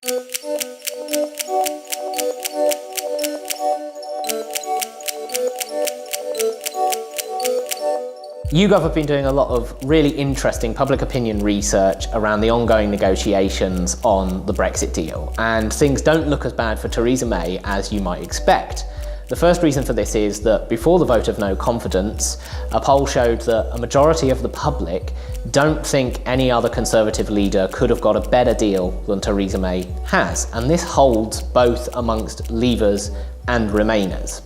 YouGov have been doing a lot of really interesting public opinion research around the ongoing negotiations on the Brexit deal, and things don't look as bad for Theresa May as you might expect. The first reason for this is that before the vote of no confidence, a poll showed that a majority of the public don't think any other Conservative leader could have got a better deal than Theresa May has, and this holds both amongst Leavers and Remainers.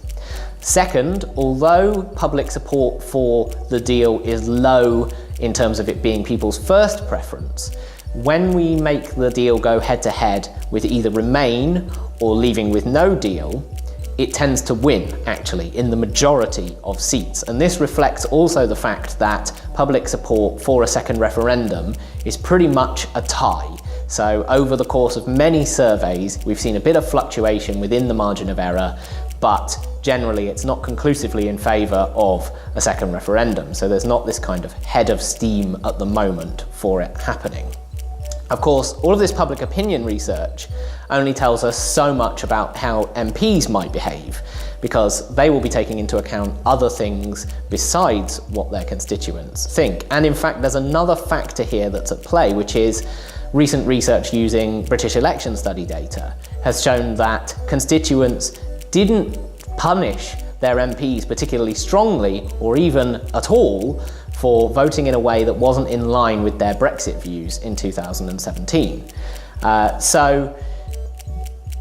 Second, although public support for the deal is low in terms of it being people's first preference, when we make the deal go head-to-head with either Remain or leaving with no deal, it tends to win, actually, in the majority of seats. And this reflects also the fact that public support for a second referendum is pretty much a tie. So over the course of many surveys, we've seen a bit of fluctuation within the margin of error, but generally it's not conclusively in favour of a second referendum. So there's not this kind of head of steam at the moment for it happening. Of course, all of this public opinion research only tells us so much about how MPs might behave, because they will be taking into account other things besides what their constituents think. And in fact, there's another factor here that's at play, which is recent research using British election study data has shown that constituents didn't punish their MPs particularly strongly or even at all for voting in a way that wasn't in line with their Brexit views in 2017. So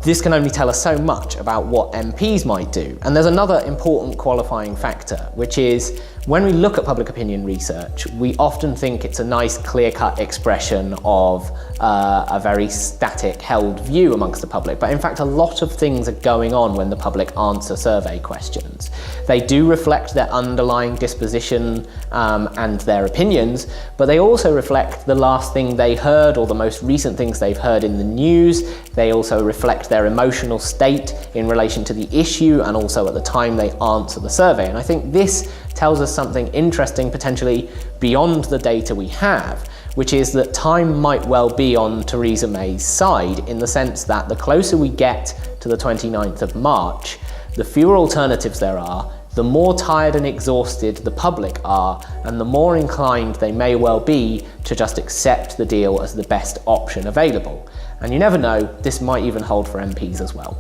this can only tell us so much about what MPs might do. And there's another important qualifying factor, which is when we look at public opinion research, we often think it's a nice clear-cut expression of a very static held view amongst the public. But in fact, a lot of things are going on when the public answer survey questions. They do reflect their underlying disposition and their opinions, but they also reflect the last thing they heard or the most recent things they've heard in the news. They also reflect their emotional state in relation to the issue and also at the time they answer the survey. And I think this tells us something interesting, potentially beyond the data we have, which is that time might well be on Theresa May's side, in the sense that the closer we get to the 29th of March, the fewer alternatives there are, the more tired and exhausted the public are, and the more inclined they may well be to just accept the deal as the best option available. And you never know, this might even hold for MPs as well.